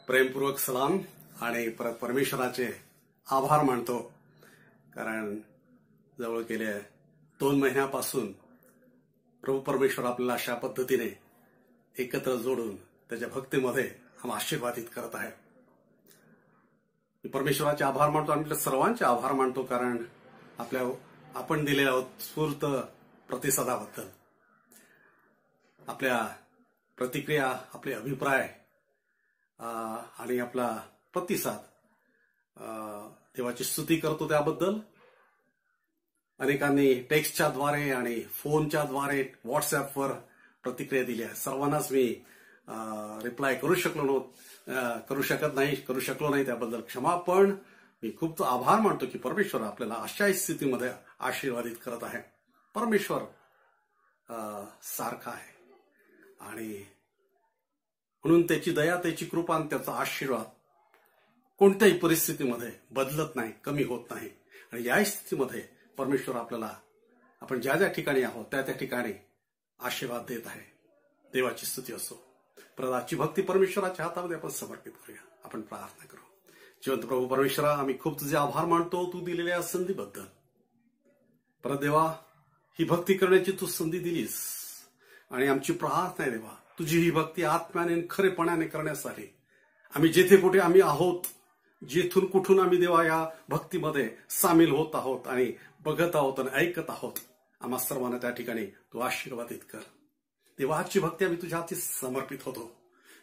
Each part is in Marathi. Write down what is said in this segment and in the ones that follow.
प्रेमपूर्वक सलाम आणि परत परमेश्वराचे आभार मानतो, कारण जवळ गेल्या 2 महिन्यापासून प्रभू परमेश्वर आपल्याला अशा पद्धतीने एकत्र जोडून त्याच्या भक्तीमध्ये आम्हाला आशीर्वादित करत आहे. मी परमेश्वराचे आभार मानतो आणि आपल्या सर्वांचे आभार मानतो, कारण आपण दिलेल्या उत्स्फूर्त प्रतिसादाबद्दल, आपल्या प्रतिक्रिया, आपले अभिप्राय आणि आपला प्रतिसाद, देवाची स्तुती करतो त्याबद्दल. अनेकांनी टेक्स्टच्या द्वारे आणि फोनच्या द्वारे व्हॉट्सअपवर प्रतिक्रिया दिल्या. सर्वांनाच मी रिप्लाय करू शकलो नाही त्याबद्दल क्षमा. पण मी खूप आभार मानतो की परमेश्वर आपल्याला अशा स्थितीमध्ये आशीर्वादित करत आहे. परमेश्वर सारखा आहे आणि म्हणून त्याची दया, त्याची कृपा आणि त्याचा आशीर्वाद कोणत्याही परिस्थितीमध्ये बदलत नाही, कमी होत नाही. आणि या स्थितीमध्ये परमेश्वर आपल्याला, आपण ज्या ज्या ठिकाणी आहोत त्या त्या ठिकाणी आशीर्वाद देत आहे. देवाची स्तुती असो. प्रदाची भक्ती परमेश्वराच्या हातामध्ये आपण समर्पित करूया. आपण प्रार्थना करू. जिवंत प्रभू परमेश्वरा, आम्ही खूप तुझे आभार मानतो तू दिलेल्या संधीबद्दल. परत देवा, ही भक्ती करण्याची तू संधी दिलीस आणि आमची प्रार्थना आहे देवा, तुझी ही भक्ती आत्म्याने खरेपणाने करण्यासाठी आम्ही जेथे कुठे आम्ही आहोत, जेथून कुठून आम्ही देवा या भक्तीमध्ये सामील होत आहोत आणि बघत आहोत आणि ऐकत आहोत, आम्हा सर्वांना त्या ठिकाणी तू आशीर्वादित कर. देवा, आजची भक्ती आम्ही तुझ्या हाती समर्पित होतो.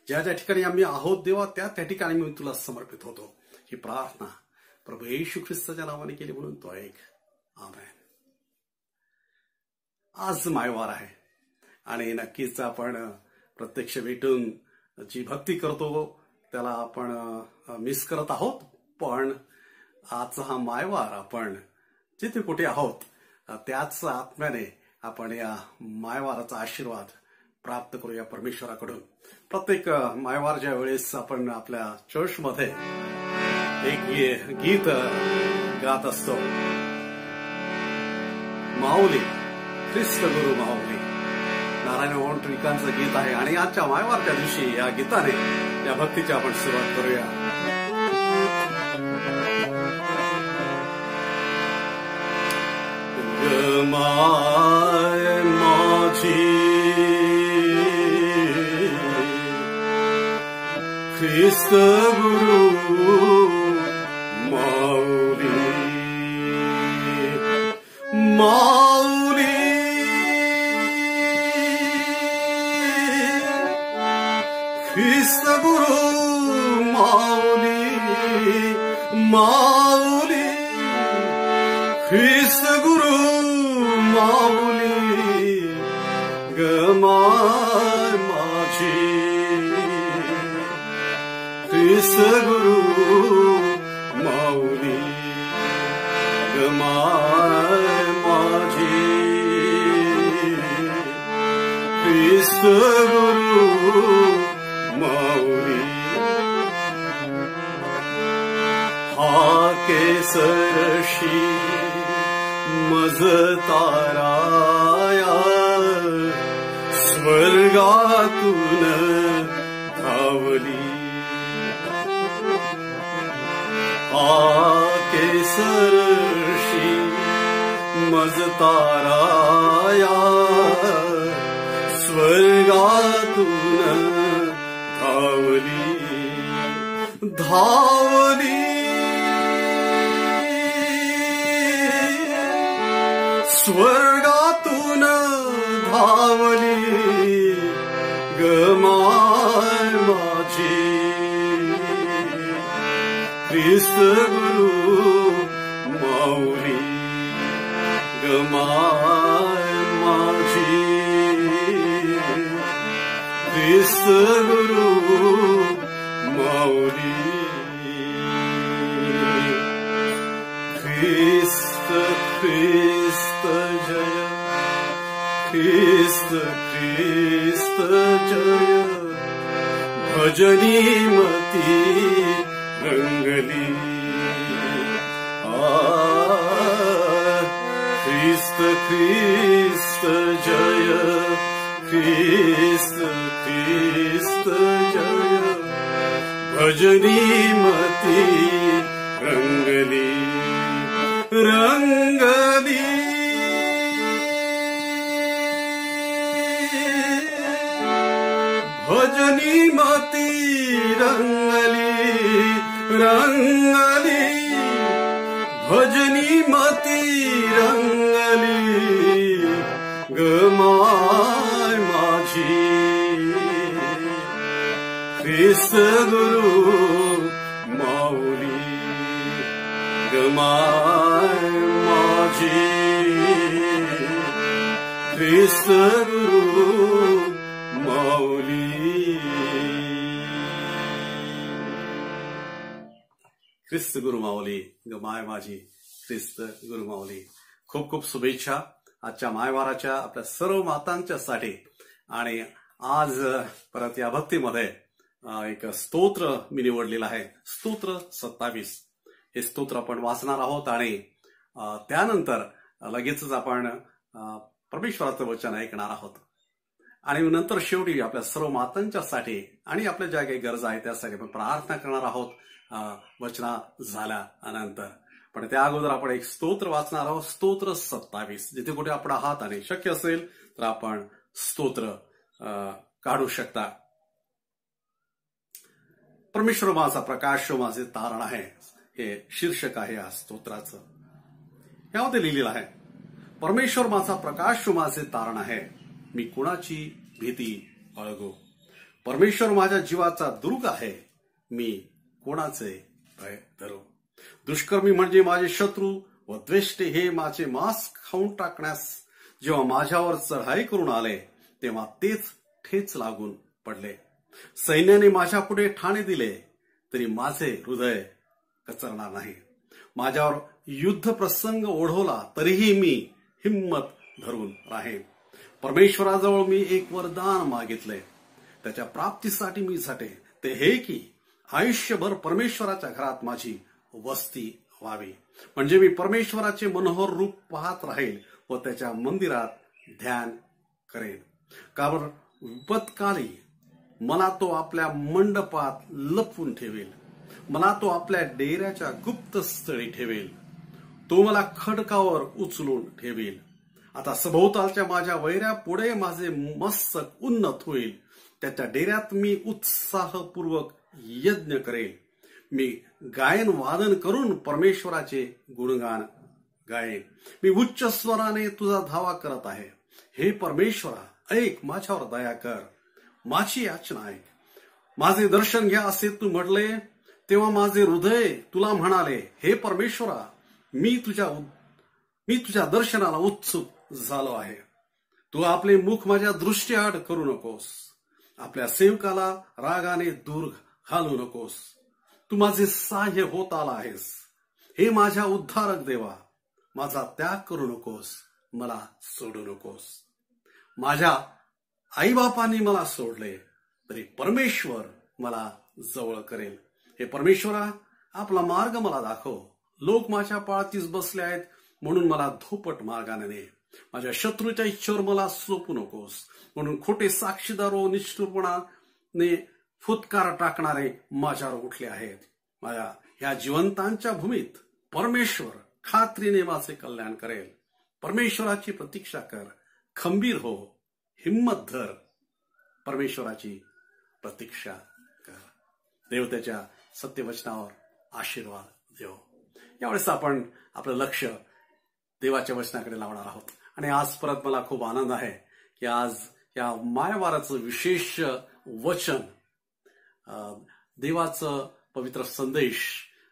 ज्या ज्या ठिकाणी आम्ही आहोत देवा, त्या त्या ठिकाणी मी तुला समर्पित होतो. ही प्रार्थना प्रभू येशू ख्रिस्ताच्या नावाने केली म्हणून तो ऐक. आमेन. आज मायवार आहे आणि नक्कीच आपण प्रत्यक्ष भेटून जी भक्ती करतो त्याला आपण मिस करत आहोत. पण आजचा हा मायवार आपण जिथे कुठे आहोत त्याच आत्म्याने आपण या मायवाराचा आशीर्वाद प्राप्त करूया परमेश्वराकडून. प्रत्येक मायवारच्या वेळेस आपण आपल्या चर्चमध्ये एक गीत गात असतो, माऊली ख्रिस्त गुरु माऊली. नारायण ओंटरीकांचं गीत आहे आणि आजच्या मायवारच्या दिवशी या गीताने या भक्तीची आपण सुरुवात करूया. माय माझी ख्रिस्त गुरु माऊली, माऊली ख्रिस्त गुरु माऊली, माऊली ख्रिस्त गुरु माऊली. गमाय माझी ख्रिस्त गुरु माऊली, गमाय माझी ख्रिस्त गुरु माऊली. हा केसरशी मज ताराया स्वर्गातून धावली. हा केसरशी मज ताराया स्वर्गातून धावली, धावली स्वर्गातून धावली. गमाय माझी ख्रिस्त गुरु माऊली, गमाय माझी ख्रिस्त गुरु माऊली. ख्रिस्त ख्रिस्त जय, ख्रिस्त ख्रिस्त जय. भजनी मती रंगली. ख्रिस्त ख्रिस्त जय, ख्रिस्त ख्रिस्त जय. भजनी मती रंगली रंगली भजनी मती रंगली रंगली भजनी मती रंगली गमाय माझी ख्रिस्त गुरु माऊली गमाय माझी ख्रिस्त गुरु माऊली ख्रिस्त गुरु माऊली गमाय माझी ख्रिस्त गुरु माऊली. खूप खूप शुभेच्छा आजच्या मायवाराच्या आपल्या सर्व मातांच्यासाठी. आणि आज परत या भक्तीमध्ये एक स्तोत्र मी निवडलेलं आहे, स्तोत्र 27. हे स्तोत्र आपण वाचणार आहोत आणि त्यानंतर लगेचच आपण परमेश्वराचं वचन ऐकणार आहोत. आणि नंतर शेवटी आपल्या सर्व मातांच्यासाठी आणि आपल्या ज्या काही गरजा आहेत त्यासाठी आपण प्रार्थना करणार आहोत वचना झाल्यानंतर. पण त्या अगोदर आपण एक स्तोत्र वाचणार आहोत, स्तोत्र 27. जिथे कुठे आपण आहात आणि शक्य असेल तर आपण स्तोत्र काढू शकता. परमेश्वर माझा प्रकाश माझे तारण आहे, हे शीर्षक आहे या स्तोत्राचं. यामध्ये लिहिलेलं आहे, परमेश्वर माझा प्रकाश माझे तारण आहे, मी कुणाची भीती बाळगू. परमेश्वर माझ्या जीवाचा दुर्ग आहे, मी कोणाचे भय धरू. दुष्कर्मी म्हणजे माझे शत्रू व द्वेष्टे हे माझे मांस खाऊन टाकण्यास जेव्हा माझ्यावर चढाई करून आले तेव्हा तेच ठेच लागून पडले. सैन्याने माझ्या पुढे ठाणे दिले तरी माझे हृदय कचरणार नाही. माझ्यावर युद्ध प्रसंग ओढवला तरीही मी हिम्मत धरून राहीन. परमेश्वराजवळ मी एक वरदान मागितले, त्याच्या प्राप्तीसाठी मी झटे. ते हे की आयुष्यभर परमेश्वराच्या घरात माझी वस्ती व्हावी, म्हणजे मी परमेश्वराचे मनोहर रूप पाहत राहील व त्याच्या मंदिरात ध्यान करेन. कारण विपत्काली मला तो आपल्या मंडपात लपवून ठेवेल, मला तो आपल्या डेऱ्याच्या गुप्त स्थळी ठेवेल. तो मला खडकावर उचलून ठेवेल. आता सभोवतालच्या माझ्या वैऱ्या पुढे माझे मस्तक उन्नत होईल. त्याच्या डेऱ्यात मी उत्साहपूर्वक यज्ञ करेल. मी गायन वादन करून परमेश्वराचे गुणगान गायन. मी उच्च स्वराने तुझा धावा करत आहे. हे परमेश्वरा, ऐक, माझ्यावर दया कर, माझी याचना ऐक. माझे दर्शन घ्या असे तू म्हटले तेव्हा माझे हृदय तुला म्हणाले, हे परमेश्वरा, मी तुझ्या दर्शनाला उत्सुक झालो आहे. तू आपले मुख माझ्या दृष्टीआड करू नकोस. आपल्या सेवकाला रागाने दूर घालू नकोस. तू माझे सहाय्य होत आला आहेस. हे माझ्या उद्धारक देवा, माझा त्याग करू नकोस, मला सोडू नकोस. माझ्या आईबापांनी मला सोडले तरी परमेश्वर मला जवळ करेल. हे परमेश्वरा, आपला मार्ग मला दाखव. लोक माझ्या पाळतीस बसले आहेत म्हणून मला धोपट मार्गाने ने. माझ्या शत्रूच्या इच्छेवर मला सोपू नकोस, म्हणून खोटे साक्षीदार व निष्ठुरपणाने फुतकार टाकणारे माझ्यावर उठले आहेत. माझ्या ह्या जिवंतांच्या भूमीत परमेश्वर खात्रीने माझे कल्याण करेल. परमेश्वराची प्रतीक्षा कर, खंबीर हो, हिम्मत धर, परमेश्वराची प्रतीक्षा कर. देव त्याच्या सत्यवचनावर आशीर्वाद देव. यावेळेस आपण आपलं लक्ष देवाच्या वचनाकडे लावणार आहोत. आणि आज परत मला खूप आनंद आहे की आज या मायवाराचं विशेष वचन, देवाचं पवित्र संदेश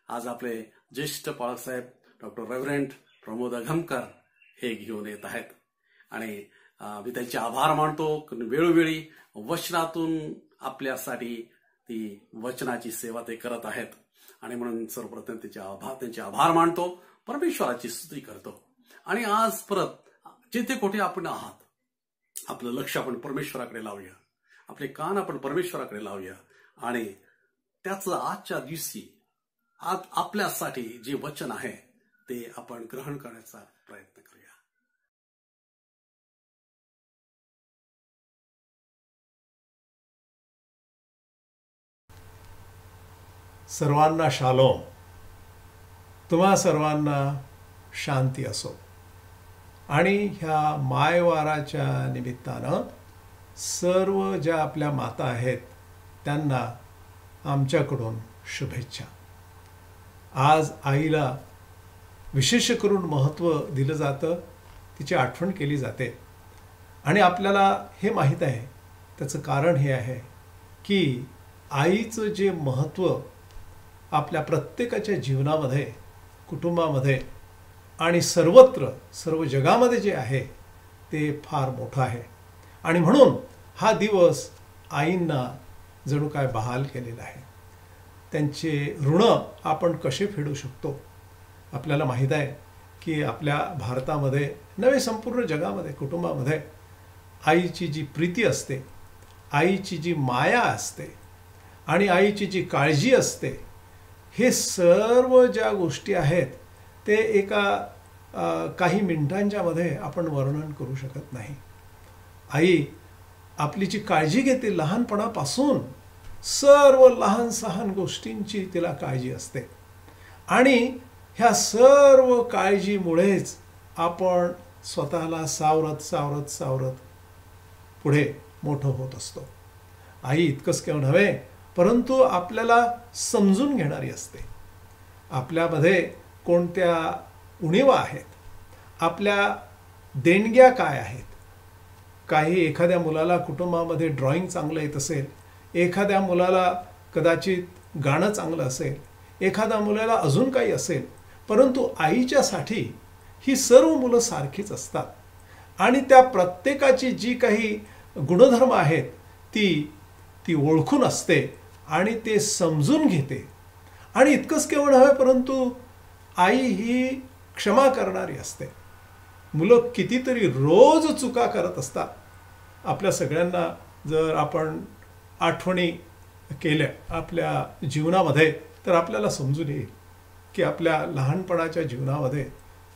आज आपले ज्येष्ठ पाळकसाहेब डॉक्टर रेव्हरंड प्रमोद अघमकर हे घेऊन येत आहेत. आणि मी त्यांचे आभार मानतो. वेळोवेळी वचनातून आपल्यासाठी ती वचनाची सेवा ते करत आहेत आणि म्हणून सर्वप्रथम त्यांचे आभार मानतो, परमेश्वराची स्तुती करतो. आणि आज परत जिथे कुठे आपण आहात, आपलं लक्ष आपण परमेश्वराकडे लावूया, आपले कान आपण परमेश्वराकडे लावूया आणि त्याचं आजच्या दिवशी आज आपल्यासाठी जे वचन आहे ते आपण ग्रहण करण्याचा प्रयत्न करूया. सर्वांना शालोम. तुम्हा सर्वांना शांती असो. आणि ह्या मायवाराच्या निमित्तानं सर्व ज्या आपल्या माता आहेत त्यांना आमच्याकडून शुभेच्छा. आज आईला विशेष करून महत्त्व दिलं जातं, तिची आठवण केली जाते. आणि आपल्याला हे माहीत आहे, त्याचं कारण हे आहे की आईचं जे महत्त्व आपल्या प्रत्येकाच्या जीवनामध्ये, कुटुंबामध्ये आणि सर्वत्र सर्व जगामध्ये जे आहे ते फार मोठं आहे. आणि म्हणून हा दिवस आईंना जणू काय बहाल केलेला आहे. त्यांचे ऋण आपण कसे फेडू शकतो? आपल्याला माहीत आहे की आपल्या भारतामध्ये नव्हे संपूर्ण जगामध्ये कुटुंबामध्ये आईची जी प्रीती असते, आईची जी माया असते आणि आईची जी काळजी असते, हे सर्व ज्या गोष्टी आहेत ते एका काही मिनिटांच्या मध्ये आपण वर्णन करू शकत नाही. आई आपली जी काळजी घेते लहानपणापासून, सर्व लहान सहान गोष्टींची तिला काळजी असते. आणि ह्या सर्व काळजीमुळेच आपण स्वतःला सावरत सावरत सावरत पुढे मोठं होत असतो. आई इतकंच केवळ नव्हे, परंतु आपल्याला समजून घेणारी असते. आपल्यामध्ये कोणत्या उणीवा आहेत, आपल्या देणग्या काय आहेत. काही एखाद्या मुलाला कुटुंबामध्ये ड्रॉइंग चांगलं येत असेल, एखाद्या मुलाला कदाचित गाणं चांगलं असेल, एखाद्या मुलाला अजून काही असेल, परंतु आईच्यासाठी ही सर्व मुलं सारखीच असतात. आणि त्या प्रत्येकाची जी काही गुणधर्म आहेत ती ओळखून असते आणि ते समजून घेते. आणि इतकंच केवळ नव्हे, परंतु आई ही क्षमा करणारी असते. मुलं कितीतरी रोज चुका करत असतात. आपल्या सगळ्यांना जर आपण आठवणी केल्या आपल्या जीवनामध्ये, तर आपल्याला समजून येईल की आपल्या लहानपणाच्या जीवनामध्ये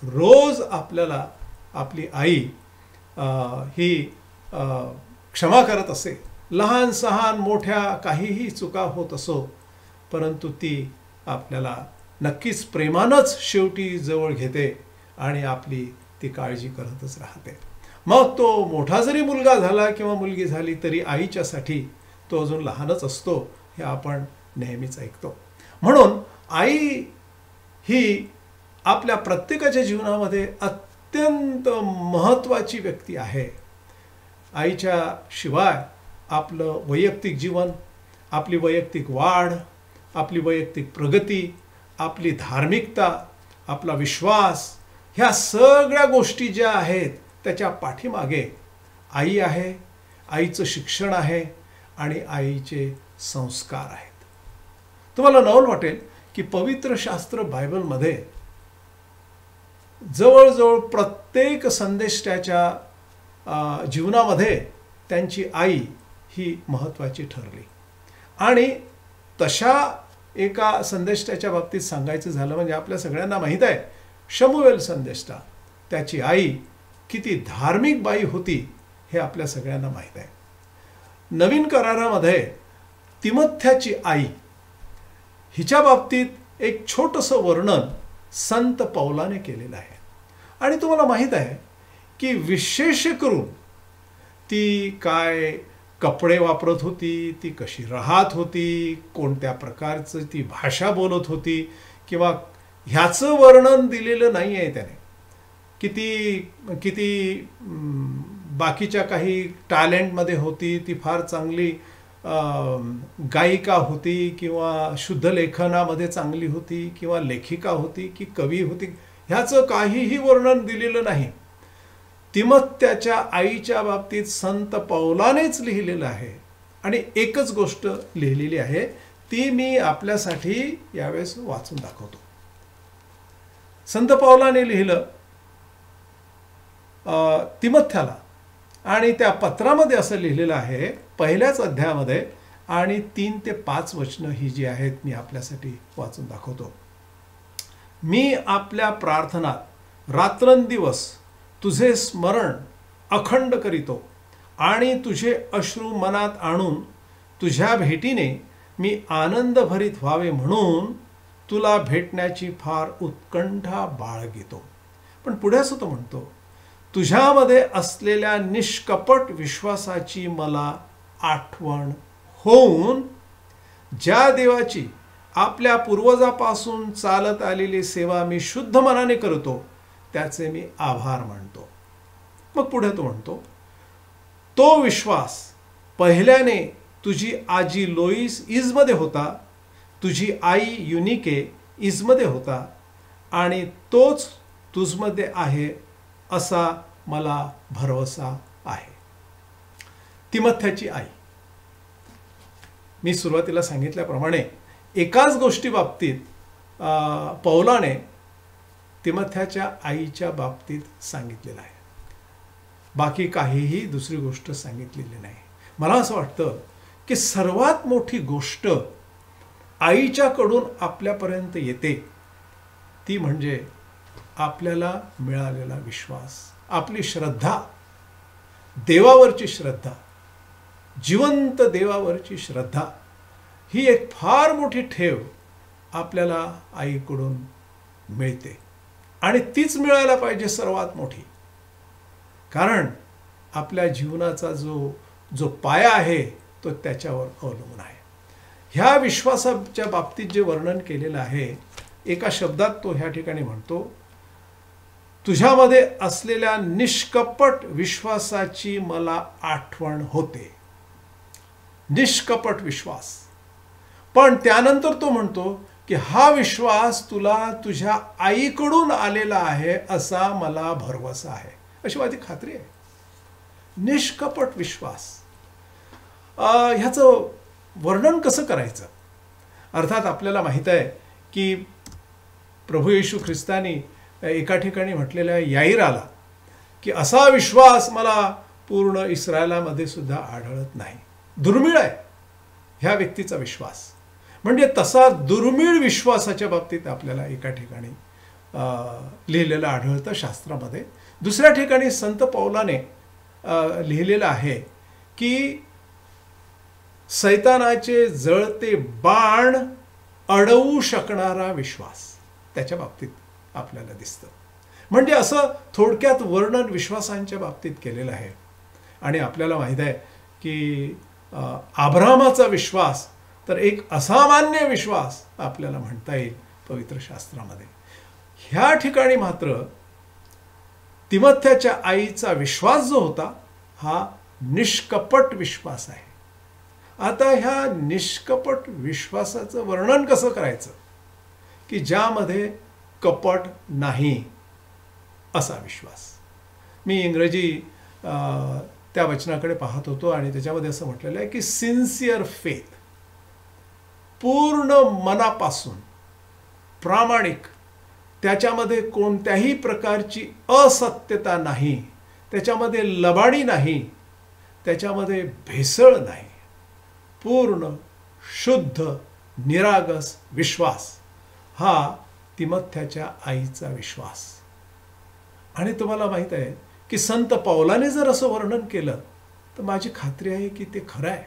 रोज आपल्याला आपली आई ही क्षमा करत असे. लहान सहान मोठ्या काहीही चुका होत असो, परंतु ती आपल्याला नक्कीच प्रेमानंच शेवटी जवळ घेते आणि आपली ती काळजी करतच राहते. मग तो मोठा जरी मुलगा झाला किंवा मुलगी झाली तरी आईच्यासाठी तो अजून लहानच असतो, हे आपण नेहमीच ऐकतो. म्हणून आई ही आपल्या प्रत्येकाच्या जीवनामध्ये अत्यंत महत्त्वाची व्यक्ती आहे. आईच्या शिवाय आपलं वैयक्तिक जीवन, आपली वैयक्तिक वाढ, आपली वैयक्तिक प्रगती, आपली धार्मिकता, आपला विश्वास, ह्या सगळ्या गोष्टी ज्या आहेत त्याच्या पाठीमागे आई आहे, आईचं शिक्षण आहे आणि आईचे संस्कार आहेत. तुम्हाला नवल वाटेल की पवित्र शास्त्र बायबलमध्ये जवळजवळ प्रत्येक संदेष्टाच्या जीवनामध्ये त्यांची आई ही महत्त्वाची ठरली. आणि तशा एका संदेष्टाच्या बाबतीत सांगायचं झालं म्हणजे आपल्या सगळ्यांना माहीत आहे, शमूएल संदेष्टा, त्याची आई किती धार्मिक बाई होती हे आपल्या सगळ्यांना माहीत आहे. नवीन करारामध्ये तिमोथ्याची आई हिच्या बाबतीत एक छोटंसं वर्णन संत पौलाने केलेलं आहे. आणि तुम्हाला माहीत आहे की विशेष करून ती काय कपडे वापरत होती, ती कशी राहत होती, कोणत्या प्रकारचं ती भाषा बोलत होती किंवा ह्याचं वर्णन दिलेलं नाही आहे त्याने. किती बाकीच्या काही टॅलेंटमध्ये होती, ती फार चांगली गायिका होती किंवा शुद्ध लेखनामध्ये चांगली होती किंवा लेखिका होती की कवी होती, ह्याचं काहीही वर्णन दिलेलं नाही. तिमोथ्याच्या आईच्या बाबतीत संत पौलानेच लिहिलेलं आहे. आणि एकच गोष्ट लिहिलेली आहे, ती मी आपल्यासाठी यावेळेस वाचून दाखवतो. संत पौलाने लिहिलं तिमोथ्याला, आणि त्या पत्रामध्ये असं लिहिलेलं आहे पहिल्याच अध्यायामध्ये, आणि 3 ते 5 वचनं ही जी आहेत मी आपल्यासाठी वाचून दाखवतो. मी आपल्या प्रार्थनात रात्रंदिवस तुझे स्मरण अखंड करीतो आणि तुझे अश्रू मनात आणून तुझ्या भेटीने मी आनंदभरित व्हावे म्हणून तुला भेटण्याची फार उत्कंठा बाळगितो. पण पुढे असं तो म्हणतो, तुझ्यामध्ये असलेल्या निष्कपट विश्वासाची मला आठवण होऊन ज्या देवाची आपल्या पूर्वजापासून चालत आलेली सेवा मी शुद्ध मनाने करतो त्याचे मी आभार मानतो. मग पुढे तो म्हणतो, तो विश्वास पहिल्याने तुझी आजी लोईस इजमध्ये होता, तुझी आई युनिके इजमध्ये होता आणि तोच तुझमध्ये आहे असा मला भरवसा आहे. तिमथ्याची आई. मी सुरुवातीला सांगितल्याप्रमाणे एकाच गोष्टी बाबतीत पौलाने तिमथ्याच्या आईच्या बाबतीत सांगितलेलं आहे. बाकी काहीही दुसरी गोष्ट सांगितलेली नाही. मला असं वाटतं की सर्वात मोठी गोष्ट आईच्याकडून आपल्यापर्यंत येते ती म्हणजे आपल्याला मिळालेला विश्वास, आपली श्रद्धा, देवावरची श्रद्धा, जिवंत देवावरची श्रद्धा. ही एक फार मोठी ठेव आपल्याला आईकडून मिळते आणि तीच मिळायला पाहिजे सर्वात मोठी. कारण आपल्या जीवनाचा जो पाया आहे तो त्याच्यावर अवलंबून आहे. ह्या विश्वासाच्या बाबतीत जे वर्णन केलेलं आहे, एका शब्दात तो ह्या ठिकाणी म्हणतो, तुझ्यामध्ये असलेल्या निष्कपट विश्वासाची मला आठवण होते. निष्कपट विश्वास. पण त्यानंतर तो म्हणतो की हा विश्वास तुला तुझ्या आईकडून आलेला आहे असा मला भरवसा आहे, अशी माझी खात्री आहे. निष्कपट विश्वास. ह्याचं वर्णन कसं करायचं? अर्थात आपल्याला माहित आहे की प्रभू येशू ख्रिस्तानी एका ठिकाणी म्हटलेल्या याईराला की असा विश्वास मला पूर्ण इस्रायलामध्ये सुद्धा आढळत नाही. दुर्मिळ आहे ह्या व्यक्तीचा विश्वास. म्हणजे तसा दुर्मिळ विश्वासाच्या बाबतीत आपल्याला एका ठिकाणी लिहिलेलं आढळतं शास्त्रामध्ये. दुसऱ्या ठिकाणी संत पौलाने लिहिलेलं आहे की सैतानाचे जळते बाण अडवू शकणारा विश्वास त्याच्या बाबतीत आपल्याला दिसतं. म्हणजे असं थोडक्यात वर्णन विश्वासांच्या बाबतीत केलेलं आहे. आणि आपल्याला माहीत आहे की अब्राहामाचा विश्वास तर एक असामान्य विश्वास आपल्याला म्हणता येईल पवित्र शास्त्रामध्ये. ह्या ठिकाणी मात्र तिमथ्याच्या आईचा विश्वास जो होता हा निष्कपट विश्वास आहे. आता ह्या निष्कपट विश्वासाचं वर्णन कसं करायचं की ज्यामध्ये कपट नाही असा विश्वास. मी इंग्रजी त्या वचनाकडे पाहत होतो आणि त्याच्यामध्ये असं म्हटलेलं आहे की सिन्सिअर फेथ, पूर्ण मनापासून प्रामाणिक, त्याच्यामध्ये कोणत्याही प्रकारची असत्यता नाही, त्याच्यामध्ये लबाडी नाही, त्याच्यामध्ये भेसळ नाही, पूर्ण शुद्ध निरागस विश्वास हा तिमथ्याच्या आईचा विश्वास. आणि तुम्हाला माहित आहे की संत पौलाने जर असं वर्णन केलं तर माझी खात्री आहे की ते खरं आहे.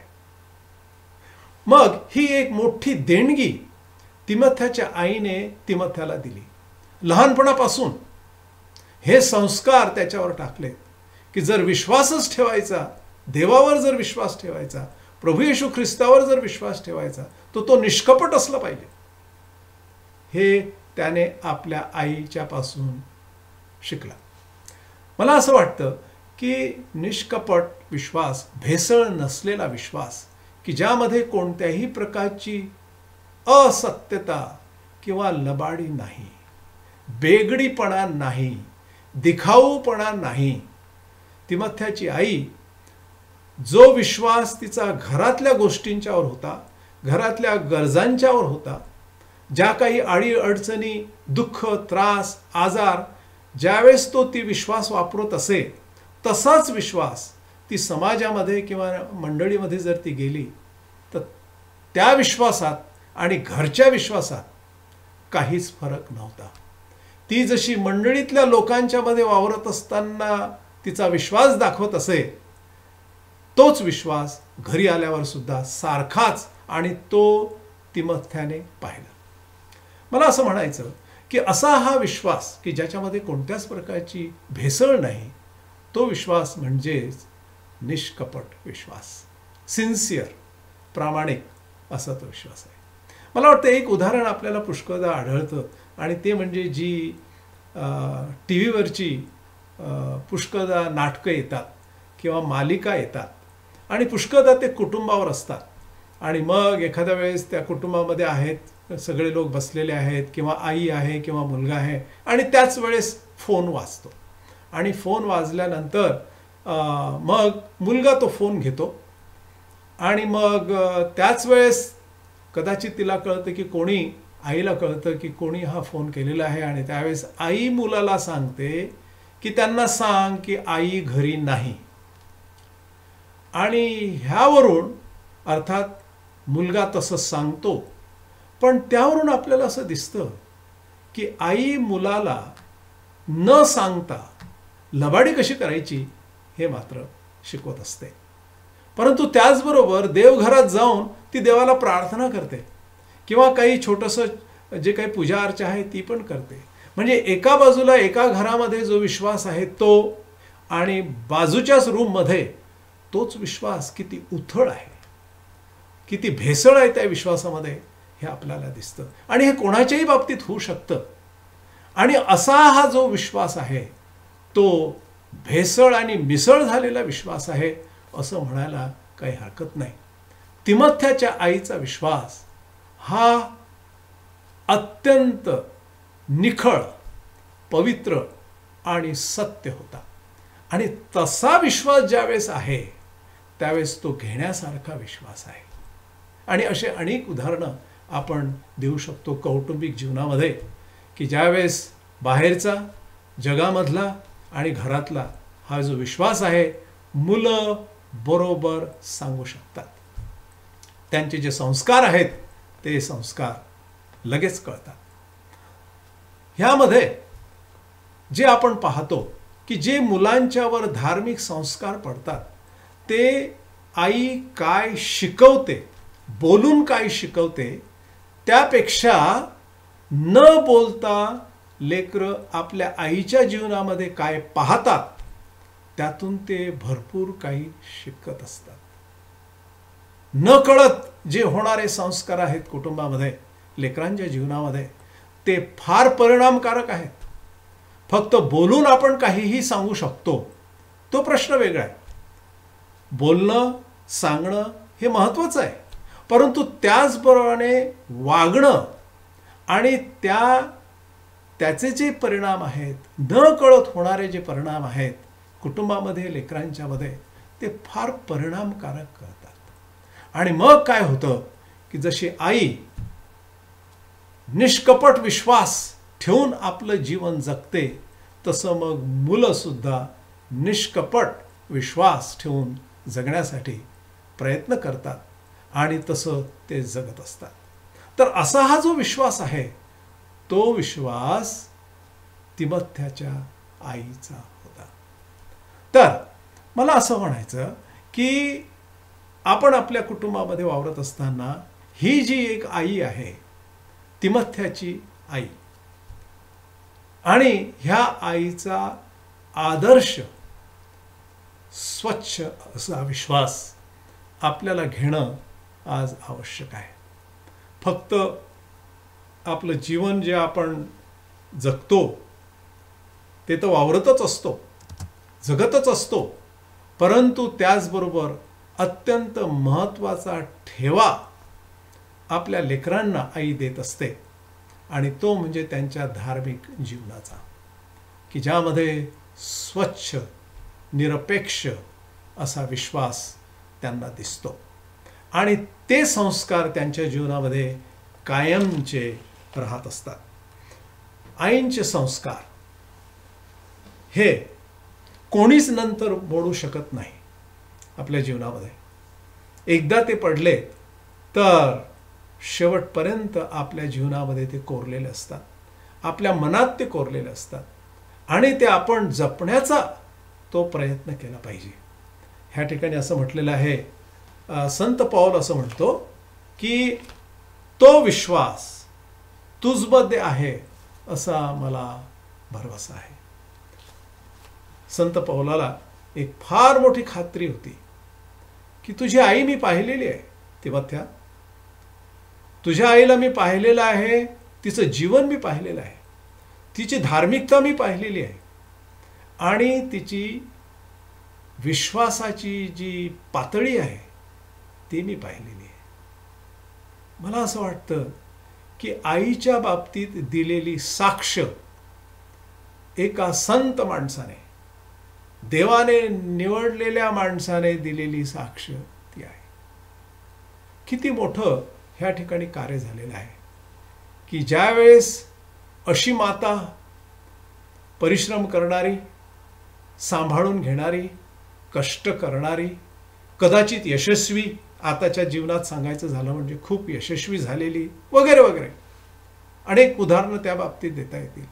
मग ही एक मोठी देणगी तिमथ्याच्या आईने तिमथ्याला दिली. लहानपणापासून हे संस्कार त्याच्यावर टाकले की जर विश्वासच ठेवायचा, देवावर जर विश्वास ठेवायचा, प्रभू येशू ख्रिस्तावर जर विश्वास ठेवायचा तो निष्कपट असला पाहिजे. हे त्याने आपल्या आईच्या पासून शिकला. मला असं वाटतं की निष्कपट विश्वास, भेसळ नसलेला विश्वास की ज्यामध्ये कोणत्याही प्रकारची असत्यता किंवा लबाडी नाही, बेगडीपणा नाही, दिखाऊपणा नाही. तिमथ्याची आई जो विश्वास तिचा घरातल्या गोष्टींच्यावर होता, घरातल्या गरजांच्यावर होता, ज्या काही अडी अडचणी, दुःख, त्रास, आजार ज्यावेळेस तो ती विश्वास वापरत असे तसाच विश्वास ती समाजामध्ये किंवा मंडळीमध्ये जर ती गेली तर त्या विश्वासात आणि घरच्या विश्वासात काहीच फरक नव्हता. ती जशी मंडळीतल्या लोकांच्या मध्ये वावरत असताना तिचा विश्वास दाखवत असे तोच विश्वास घरी आल्यावर सुद्धा सारखाच, आणि तो तिमोथेने पाहिला. मला असं म्हणायचं की असा हा विश्वास की ज्याच्यामध्ये कोणत्याच प्रकारची भेसळ नाही, तो विश्वास म्हणजेच निष्कपट विश्वास, सिन्सिअर, प्रामाणिक असा तो विश्वास आहे. मला वाटतं एक उदाहरण आपल्याला पुष्कळदा आढळतं, आणि ते म्हणजे जी टी व्हीवरची पुष्कळदा नाटकं येतात किंवा मालिका येतात, आणि पुष्कळदा ते कुटुंबावर असतात, आणि मग एखाद्या वेळेस त्या कुटुंबामध्ये आहेत सगळे लोक बसलेले आहेत, किंवा आई आहे किंवा मुलगा आहे, आणि त्याच वेळेस फोन वाजतो, आणि फोन वाजल्यानंतर मग मुलगा तो फोन घेतो, आणि मग त्याच वेळेस कदाचित तिला कळतं की कोणी, आईला कळतं की कोणी हा फोन केलेला आहे, आणि त्यावेळेस आई मुलाला सांगते की त्यांना सांग की आई घरी नाही. आणि ह्यावरून अर्थात मुलगा तसं सांगतो, पण त्यावरून आपल्याला असं दिसतं की आई मुलाला न सांगता लबाडी कशी करायची हे मात्र शिकवत असते. परंतु त्याचबरोबर देवघरात जाऊन ती देवाला प्रार्थना करते, किंवा काही छोटंसं जे काही पूजा अर्चा आहे ती पण करते. म्हणजे एका बाजूला एका घरामध्ये जो विश्वास आहे तो, आणि बाजूच्याच रूममध्ये तोच विश्वास किती उथळ आहे, किती भेसळ आहे त्या विश्वासामध्ये, हे आपल्याला दिसतं. आणि हे कोणाच्याही बाबतीत होऊ शकतं. आणि असा हा जो विश्वास आहे तो भेसळ आणि मिसळ झालेला विश्वास आहे असं म्हणायला काही हरकत नाही. तिमोथेच्या आईचा विश्वास हा अत्यंत निखळ, पवित्र आणि सत्य होता. आणि तसा विश्वास ज्यावेळेस आहे त्यावेळेस तो घेण्यासारखा विश्वास आहे. आणि असे अनेक उदाहरणं आपण देऊ शकतो कौटुंबिक जीवनामध्ये, की ज्यावेळेस बाहेरचा, जगामधला आणि घरातला हा जो विश्वास आहे मुलं बरोबर सांगू शकतात. त्यांचे जे संस्कार आहेत ते संस्कार लगेच कळतात. ह्यामध्ये जे आपण पाहतो की जे मुलांच्यावर धार्मिक संस्कार पडतात ते आई काय शिकवते, बोलून काय शिकवते, त्यापेक्षा न बोलता लेकरं आपल्या आईच्या जीवनामध्ये काय पाहतात त्यातून ते भरपूर काही शिकत असतात. न कळत जे होणारे संस्कार आहेत कुटुंबामध्ये, लेकरांच्या जीवनामध्ये, ते फार परिणामकारक आहेत. फक्त बोलून आपण काहीही सांगू शकतो तो प्रश्न वेगळा आहे. बोलणं, सांगणं हे महत्त्वाचं आहे, परंतु त्याचबरोबरीने वागणं आणि त्याचे जे परिणाम आहेत, न कळत होणारे जे परिणाम आहेत कुटुंबामध्ये, लेकरांच्यामध्ये, ते फार परिणामकारक करतात. आणि मग काय होतं की जशी आई निष्कपट विश्वास ठेवून आपलं जीवन जगते, तसं मग मुलं सुद्धा निष्कपट विश्वास ठेवून जगण्यासाठी प्रयत्न करतात, आणि तसं ते जगत असतात. तर असा हा जो विश्वास आहे तो विश्वास तिमोथेच्या आईचा होता. तर मला असं म्हणायचं की आपण आपल्या कुटुंबामध्ये वावरत असताना ही जी एक आई आहे, तिमोथेची आई, आणि ह्या आईचा आदर्श स्वच्छ असा विश्वास आपल्याला घेणं आज आवश्यक आहे. फक्त आपलं जीवन जे आपण जगतो ते तर वावरतच असतो, जगतच असतो, परंतु त्याचबरोबर अत्यंत महत्त्वाचा ठेवा आपल्या लेकरांना आई देत असते, आणि तो म्हणजे त्यांच्या धार्मिक जीवनाचा, की ज्यामध्ये स्वच्छ, निरपेक्ष असा विश्वास त्यांना दिसतो, आणि ते संस्कार त्यांच्या जीवनामध्ये कायमचे राहत असतात. आईंचे संस्कार हे कोणीच नंतर मोडू शकत नाही आपल्या जीवनामध्ये. एकदा ते पडले तर शेवटपर्यंत आपल्या जीवनामध्ये ते कोरलेले असतात, आपल्या मनात ते कोरलेले असतात, आणि ते आपण जपण्याचा तो प्रयत्न केला पाहिजे. ह्या ठिकाणी असं म्हटलेलं आहे, संत पौल असं म्हणतो की तो विश्वास तुझमध्ये आहे असा मला भरवसा आहे. संत पौलाला एक फार मोठी खात्री होती की तुझी आई मी पाहिलेली आहे तिमोथ्या, तुझ्या आईला मी पाहिलेलं आहे, तिचं जीवन मी पाहिलेलं आहे, तिची धार्मिकता मी पाहिलेली आहे आणि तिची विश्वासाची जी पातळी आहे ती मी पाहिलेली आहे. मला असं वाटतं की आईच्या बाबतीत दिलेली साक्ष एका संत माणसाने, देवाने निवडलेल्या माणसाने दिलेली साक्ष ती आहे. किती मोठं ह्या ठिकाणी कार्य झालेलं आहे की ज्यावेळेस अशी माता परिश्रम करणारी, सांभाळून घेणारी, कष्ट करणारी, कदाचित यशस्वी, आताच्या जीवनात सांगायचं झालं म्हणजे खूप यशस्वी झालेली वगैरे वगैरे अनेक उदाहरणं त्या बाबतीत देता येतील.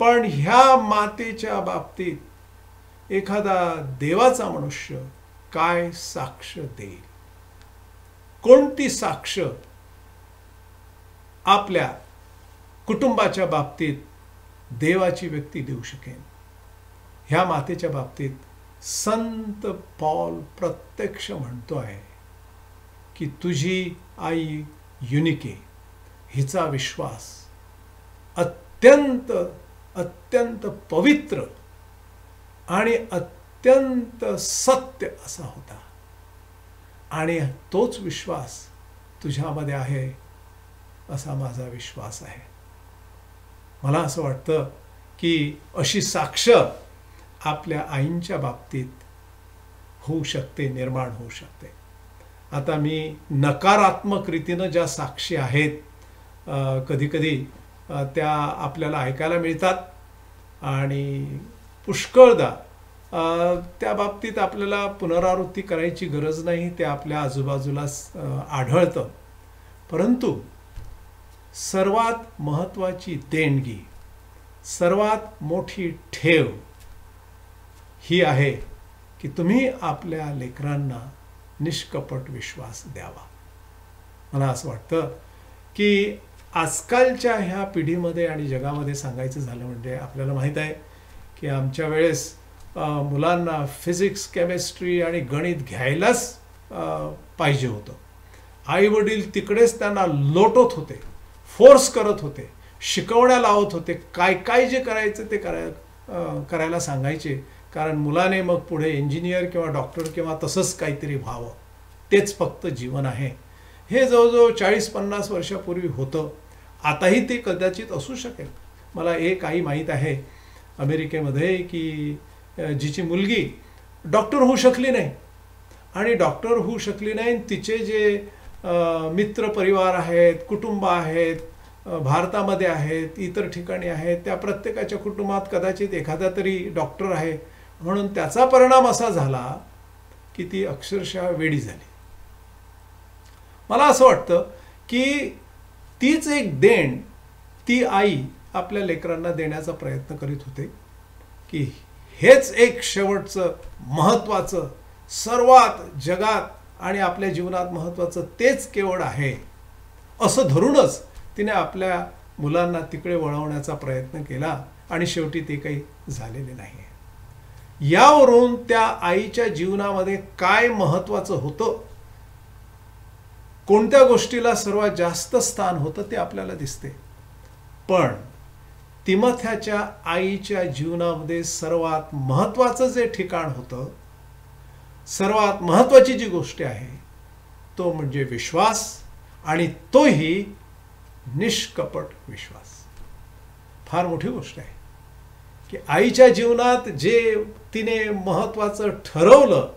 पण ह्या मातेच्या बाबतीत एखादा देवाचा मनुष्य काय साक्ष देईल? कोणती साक्ष आपल्या कुटुंबाच्या बाबतीत देवाची व्यक्ती देऊ शकेल? ह्या मातेच्या बाबतीत संत पौल प्रत्यक्ष म्हणतो आहे की तुझी आई युनिके, हिचा विश्वास अत्यंत अत्यंत पवित्र आणि अत्यंत सत्य असा होता आणि तोच विश्वास तुझ्यामध्ये आहे असा माझा विश्वास आहे. मला असं वाटतं की अशी साक्ष आपल्या आईंच्या बाबतीत होऊ शकते, निर्माण होऊ शकते. आता मी नकारात्मक रीतीनं ज्या साक्षी आहेत कधीकधी त्या आपल्याला ऐकायला मिळतात आणि पुष्कळदा त्या बाबतीत आपल्याला पुनरावृत्ती करायची गरज नाही, ते आपल्या आजूबाजूला आढळतं. परंतु सर्वात महत्त्वाची देणगी, सर्वात मोठी ठेव ही आहे की तुम्ही आपल्या लेकरांना निष्कपट विश्वास द्यावा. मला असं वाटतं की आजकालच्या ह्या पिढीमध्ये आणि जगामध्ये सांगायचं झालं म्हणजे आपल्याला माहीत आहे की आमच्या वेळेस मुलांना फिजिक्स, केमिस्ट्री आणि गणित घ्यायलाच पाहिजे होतं. आई वडील तिकडेच त्यांना लोटत होते, फोर्स करत होते, शिकवण्या लावत होते, काय काय जे करायचं ते करायला सांगायचे, कारण मुलाने मग पुढे इंजिनियर किंवा डॉक्टर किंवा तसंच काहीतरी व्हावं, तेच फक्त जीवन आहे. हे जवळजवळ 40-50 वर्षापूर्वी होतं. आताही ते कदाचित असू शकेल. मला एक आई माहीत आहे अमेरिकेमध्ये की जिची मुलगी डॉक्टर होऊ शकली नाही आणि डॉक्टर होऊ शकली नाही, तिचे जे मित्र परिवार आहेत, कुटुंब आहेत, भारतामध्ये आहेत, इतर ठिकाणी आहेत, त्या प्रत्येकाच्या कुटुंबात कदाचित एखादा तरी डॉक्टर आहे, म्हणून त्याचा परिणाम असा झाला की ती अक्षरशः वेडी झाली. मला असं वाटतं की तीच एक देण ती आई आपल्या लेकरांना देण्याचा प्रयत्न करीत होते की हेच एक शेवटचं महत्त्वाचं, सर्वात जगात आणि आपल्या जीवनात महत्त्वाचं तेच केवळ आहे असं धरूनच तिने आपल्या मुलांना तिकडे वळवण्याचा प्रयत्न केला आणि शेवटी ते काही झालेले नाही. यावरून त्या आईच्या जीवनामध्ये काय महत्त्वाचं होतं, कोणत्या गोष्टीला सर्वात जास्त स्थान होतं ते आपल्याला दिसते. पण तिमोथ्याच्या आईच्या जीवनामध्ये सर्वात महत्त्वाचं जे ठिकाण होतं, सर्वात महत्त्वाची जी गोष्ट आहे तो म्हणजे विश्वास, आणि तोही निष्कपट विश्वास. फार मोठी गोष्ट आहे की आईच्या जीवनात जे तिने महत्त्वाचं ठरवलं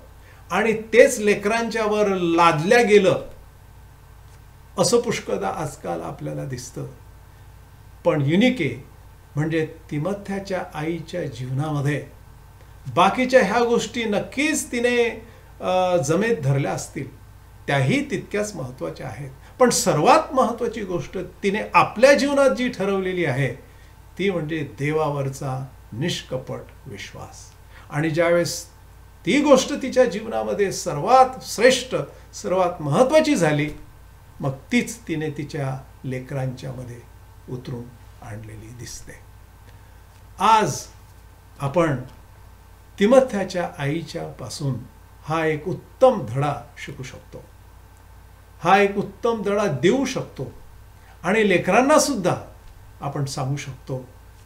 आणि तेच लेकरांच्यावर लादल्या गेलं असं पुष्कळदा आजकाल आपल्याला दिसतं. पण युनिके म्हणजे तिमोथ्याच्या आईच्या जीवनामध्ये बाकीच्या ह्या गोष्टी नक्कीच तिने जमेत धरल्या असतील, त्याही तितक्याच महत्त्वाच्या आहेत. पण सर्वात महत्त्वाची गोष्ट तिने आपल्या जीवनात जी ठरवलेली आहे ती म्हणजे देवावरचा निष्कपट विश्वास. आणि ज्यावेळेस ती गोष्ट तिच्या जीवनामध्ये सर्वात श्रेष्ठ, सर्वात महत्त्वाची झाली, मग तीच तिने तिच्या लेकरांच्या मध्ये उतरून आणलेली दिसते. आज आपण तिमोथेच्या आईच्या पासून हा एक उत्तम धडा शिकू शकतो, हा एक उत्तम धडा देऊ शकतो आणि लेकरांना सुद्धा आपण सांगू शकतो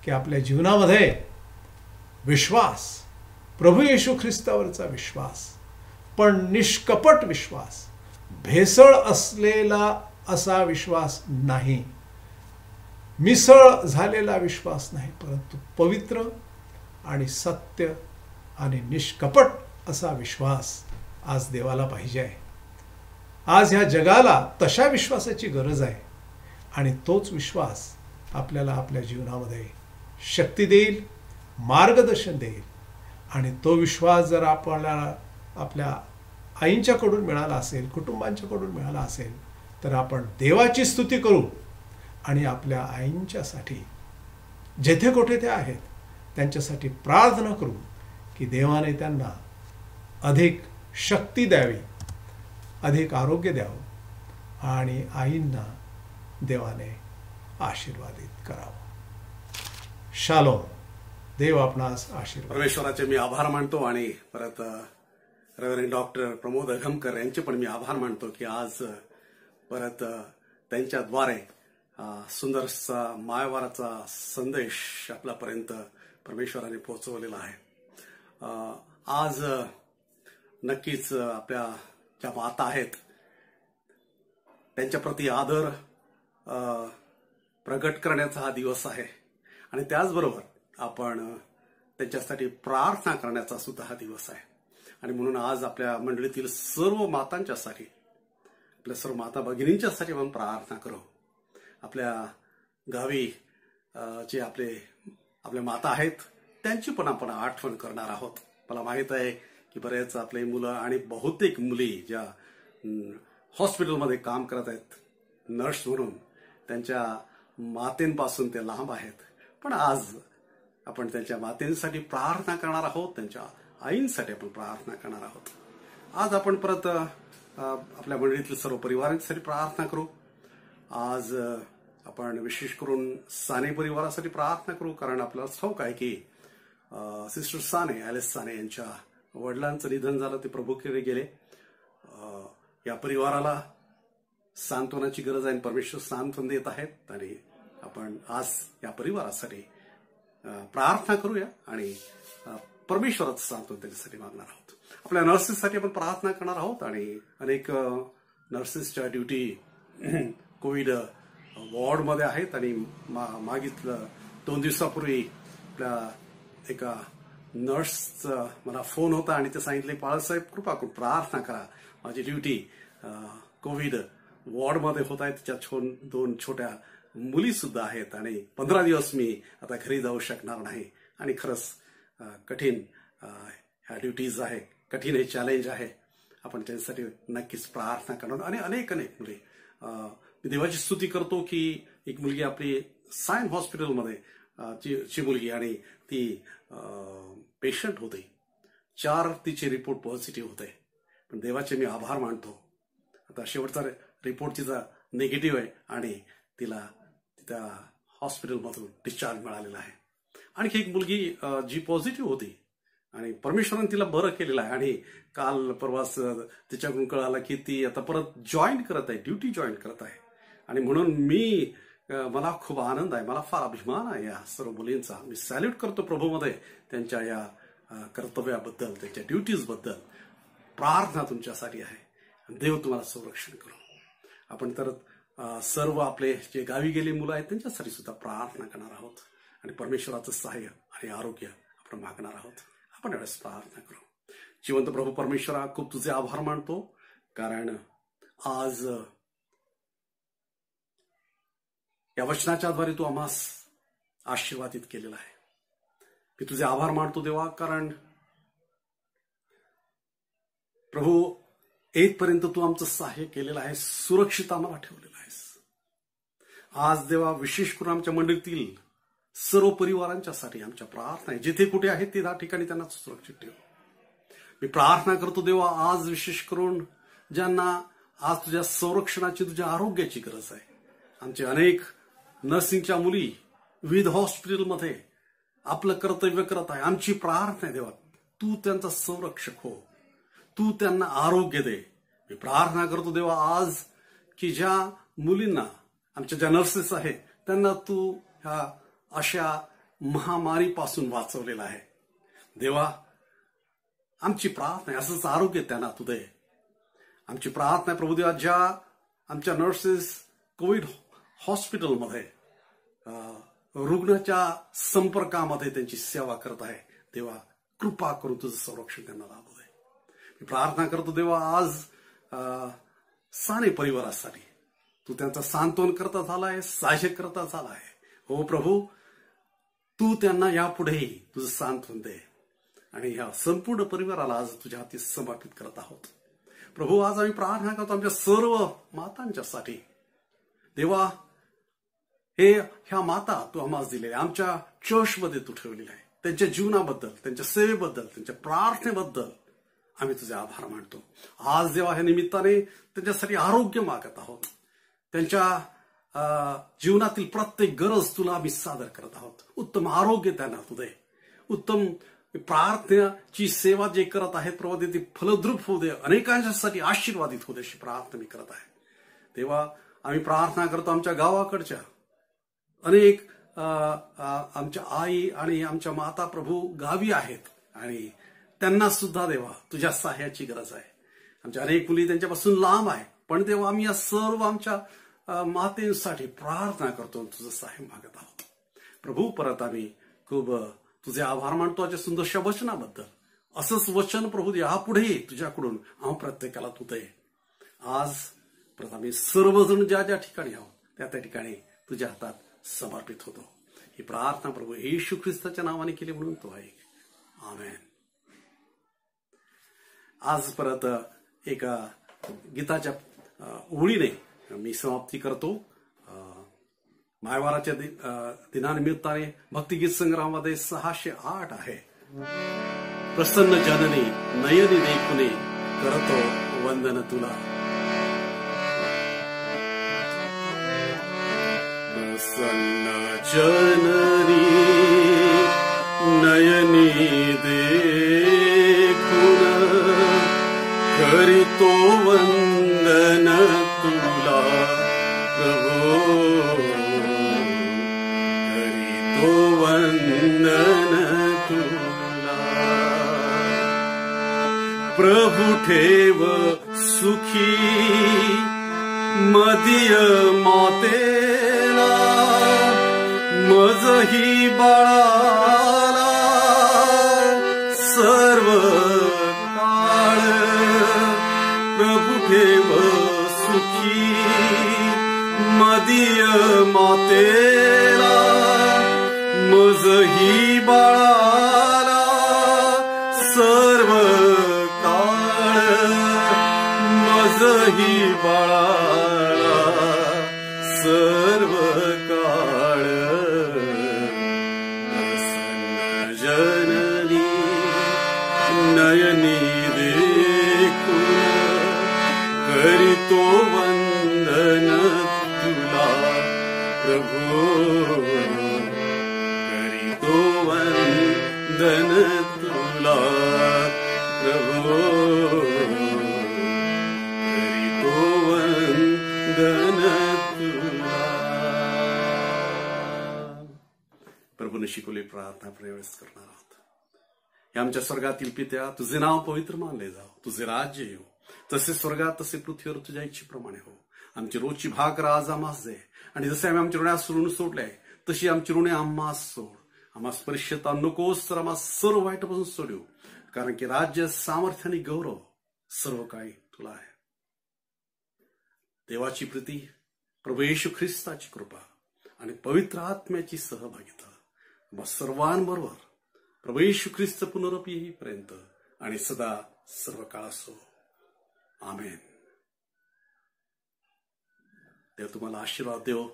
की आपल्या जीवनामध्ये विश्वास, प्रभू येशू ख्रिस्तावरचा विश्वास, पण निष्कपट विश्वास, भेसळ असलेला असा विश्वास नाही, मिसळ झालेला विश्वास नाही, परंतु पवित्र आणि सत्य आणि निष्कपट असा विश्वास आज देवाला पाहिजे आहे. आज ह्या जगाला तशा विश्वासाची गरज आहे आणि तोच विश्वास आपल्याला आपल्या जीवनामध्ये शक्ती देईल, मार्गदर्शन देईल. आणि तो विश्वास जर आपल्याला आपल्या आईंच्याकडून मिळाला असेल, कुटुंबांच्याकडून मिळाला असेल, तर आपण देवाची स्तुती करू आणि आपल्या आईंच्यासाठी जेथे कुठे ते आहेत त्यांच्यासाठी प्रार्थना करू की देवाने त्यांना अधिक शक्ती द्यावी, अधिक आरोग्य द्यावं आणि आईंना देवाने आशीर्वादित करावं. शालोम. देव आपणास आशीर्वाद. परमेश्वराचे मी आभार मानतो आणि परत रेव्हरंड डॉक्टर प्रमोद अघमकर यांचे पण मी आभार मानतो की आज परत त्यांच्याद्वारे सुंदरसा मायवाराचा संदेश आपल्यापर्यंत परमेश्वराने पोहोचवलेला आहे. आज नक्कीच आपल्या ज्या माता आहेत त्यांच्याप्रती आदर प्रगट करण्याचा हा दिवस आहे आणि त्याचबरोबर आपण त्यांच्यासाठी प्रार्थना करण्याचा सुद्धा हा दिवस आहे. आणि म्हणून आज आपल्या मंडळीतील सर्व मातांच्यासाठी, आपल्या सर्व माता भगिनींच्यासाठी आपण प्रार्थना करू. आपल्या गावी जे आपल्या माता आहेत त्यांची पण आपण आठवण करणार आहोत. मला माहित आहे की बरेच आपले मुलं आणि बहुतेक मुली ज्या हॉस्पिटलमध्ये काम करत आहेत नर्स म्हणून, त्यांच्या मातेंपासून ते लांब आहेत. पण आज आपण त्यांच्या मातेंसाठी प्रार्थना करणार आहोत, त्यांच्या आईंसाठी आपण प्रार्थना करणार आहोत. आज आपण परत आपल्या मंडळीतील सर्व परिवारांसाठी प्रार्थना करू. आज आपण विशेष करून साने परिवारासाठी प्रार्थना करू, कारण आपल्याला ठाऊक आहे की सिस्टर साने, ॲलिस साने यांच्या वडिलांचं निधन झालं, ते प्रभूकडे गेले. या परिवाराला सांत्वनाची गरज आहे, परमेश्वर सांत्वन देत आहेत आणि आपण आज या परिवारासाठी प्रार्थना करूया आणि परमेश्वराचं सांत्वन त्याच्यासाठी मागणार आहोत. आपल्या नर्सेससाठी आपण प्रार्थना करणार आहोत आणि अनेक नर्सेसच्या ड्युटी कोविड वॉर्डमध्ये आहेत आणि मागितलं 2 दिवसापूर्वी आपल्या एका नर्सचा मला फोन होता आणि ते सांगितले, बाळासाहेब कृपा करून प्रार्थना करा, माझी ड्युटी कोविड वॉर्डमध्ये होत आहे, त्याच्यात 2 छोट्या मुली सुद्धा आहेत आणि 15 दिवस मी आता घरी जाऊ शकणार नाही. आणि खरंच कठीण ह्या ड्युटीज आहे, कठीण हे चॅलेंज आहे. आपण त्यांच्यासाठी नक्कीच प्रार्थना करणार आणि अनेक मुली. मी देवाची स्तुती करतो की एक मुलगी आपली सायन हॉस्पिटलमध्ये ची मुलगी आणि ती पेशंट होते, 4 तिचे रिपोर्ट पॉझिटिव्ह होते. पण देवाचे मी आभार मानतो, आता शेवटचा रिपोर्ट तिचा निगेटिव्ह आहे आणि तिला त्या हॉस्पिटलमधून डिस्चार्ज मिळालेला आहे. आणखी एक मुलगी जी पॉझिटिव्ह होती आणि परमेश्वराने तिला बरं केलेलं आहे आणि काल परवाच तिच्याकडून कळालं की ती आता परत जॉईन करत आहे, ड्युटी जॉईन करत आहे. आणि म्हणून मला खूप आनंद आहे, मला फार अभिमान आहे या सर्व मुलींचा. मी सॅल्यूट करतो प्रभूमध्ये त्यांच्या या कर्तव्याबद्दल, त्यांच्या ड्युटीजबद्दल. प्रार्थना तुमच्यासाठी आहे, देव तुम्हाला संरक्षण करो. आपण तर सर्व आपले जे गावी गेले मुलं आहेत त्यांच्यासाठी सुद्धा प्रार्थना करणार आहोत आणि परमेश्वराचं सहाय्य आणि आरोग्य आपण मागणार आहोत. आपण एवढंच प्रार्थना करू. जिवंत प्रभू परमेश्वरा, खूप तुझे आभार मानतो, कारण आज या वचनाच्याद्वारे तू आम्हास आशीर्वादित केलेला आहे. मी तुझे आभार मानतो देवा, कारण प्रभू येथपर्यंत तू आमचं सहाय्य केलेलं आहे, सुरक्षित आम्हाला ठेवलेलं आहेस. आज देवा विशेष करून आमच्या मंडळीतील सर्व परिवारांच्यासाठी आमच्या प्रार्थना आहे, जिथे कुठे आहेत ते त्या ठिकाणी त्यांना सुरक्षित ठेव. मी प्रार्थना करतो देवा, आज विशेष करून ज्यांना आज तुझ्या संरक्षणाची, तुझ्या आरोग्याची गरज आहे. आमचे अनेक नर्सिंगच्या मुली विविध हॉस्पिटलमध्ये आपलं कर्तव्य करत आहे. आमची प्रार्थना आहे देवा, तू त्यांचा संरक्षक हो, तू त्यांना आरोग्य दे. मी प्रार्थना करतो देवा आज की ज्या मुलींना, आमच्या ज्या नर्सेस आहेत, त्यांना तू ह्या अशा महामारीपासून वाचवलेला आहे. देवा, आमची प्रार्थना आहे असंच आरोग्य त्यांना तू दे. आमची प्रार्थना आहे प्रभू देवा, ज्या आमच्या नर्सेस कोविड हॉस्पिटलमध्ये रुग्णाच्या संपर्कामध्ये त्यांची सेवा करत आहे, देवा कृपा करून तुझं संरक्षण त्यांना लाभू दे. मी प्रार्थना करतो देवा आज साने परिवारासाठी तू त्यांचा सांत्वन करता झालाय, साह्य करता झालाय. हो प्रभू, तू त्यांना यापुढेही तुझं सांत्वन दे आणि ह्या संपूर्ण परिवाराला आज तुझ्या हाती समर्पित करत आहोत. प्रभू, आज आम्ही प्रार्थना करतो आमच्या सर्व मातांच्यासाठी. देवा, ह्या माता तू आम्हाला दिलेल्या, आमच्या चर्चमध्ये तू ठेवलेल्या आहे, त्यांच्या जीवनाबद्दल, त्यांच्या सेवेबद्दल, त्यांच्या प्रार्थनेबद्दल आम्ही तुझे आभार मानतो. आज देवा ह्या निमित्ताने त्यांच्यासाठी आरोग्य मागत आहोत. त्यांच्या जीवनातील प्रत्येक गरज तुला आम्ही सादर करत आहोत. उत्तम आरोग्य त्यांना तू दे. उत्तम प्रार्थनेची सेवा जे करत आहेत प्रभू, ती फलद्रूप होऊ दे, अनेकांच्यासाठी आशीर्वादित होऊ दे अशी प्रार्थना मी करत आहे. तेव्हा आम्ही प्रार्थना करतो आमच्या गावाकडच्या अनेक आमच्या आई आणि आमच्या माता प्रभू गावी आहेत आणि त्यांना सुद्धा देवा तुझ्या सहाय्याची गरज आहे. आमच्या अनेक मुली त्यांच्यापासून लांब आहे, पण तेव्हा आम्ही या सर्व आमच्या मातेसाठी प्रार्थना करतो, तुझं सहाय्य मागत आहोत. प्रभू, परत आम्ही खूप तुझे आभार मानतो आजच्या सुंदरशा वचनाबद्दल. असंच वचन प्रभू यापुढेही तुझ्याकडून आम्हा प्रत्येकाला तू दे. आज परत आम्ही सर्वजण ज्या ज्या ठिकाणी आहोत त्या त्या ठिकाणी तुझ्या हातात समर्पित होतो. ही प्रार्थना प्रभू येशू ख्रिस्ताच्या नावाने केली म्हणून तो आहे. आमेन. आज परत एका गीताच्या ओळीने मी समाप्ती करतो. मायवाराच्या दिनानिमित्ताने भक्तिगीत संग्रहामध्ये 608 आहे. प्रसन्न जननी नयनी देखुने करतो वंदन तुला. प्रसन्न जननी नयनी देखुन करितो वंदन तुला. प्रभो करितो वंदन तुला. प्रभु ठेव सुखी मदिय मातेला, मजही बाळाला सर्व काळ. प्रभु ठेव सुखी मदिय मातेला, मजही बाळाला सर्व काळ. मजही बाळाला सर्व काळ. प्रसन्न जननी नयनी देखुन करितो वंदन तुला. प्रभो करितो वंदन तुला. प्रभो करितो वंदन तुला. प्रभूने शिकवली प्रार्थना प्रवेश करणार आहोत. हे आमच्या स्वर्गातील पित्या, तुझे नाव पवित्र मानले जाव, तुझे राज्य येऊ, तसे स्वर्गात तसे पृथ्वीवर तुझ्या इच्छेप्रमाणे हो. आमची रोजची भाकर आज आम्हास दे, आणि जसे आम्ही आमच्या ऋणास ऋण सोडले तशी आमची ऋणे आम्हास सोड. आम्हास परीक्षेता नकोस, तर आम्हा सर्व वाईटापासून सोडू, कारण की राज्य, सामर्थ्य आणि गौरव सर्व काही तुला आहे. देवाची प्रीती, प्रभू येशू ख्रिस्ताची कृपा आणि पवित्र आत्म्याची सहभागिता सर्वांबरोबर प्रभू येशू ख्रिस्त पुनरुपी येईपर्यंत आणि सदा सर्व काळ असो. आमेन. देव तुम्हाला आशीर्वाद देव.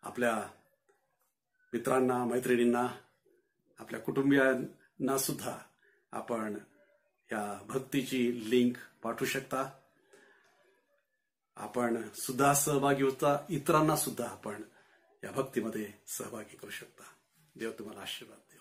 आपल्या मित्रांना, मैत्रिणींना, आपल्या कुटुंबियांना सुद्धा आपण या भक्तीची लिंक पाठवू शकता. आपण सुद्धा सहभागी होता, इतरांना सुद्धा आपण या भक्तीमध्ये सहभागी करू शकता. देव तुम्हाला आशीर्वाद दे.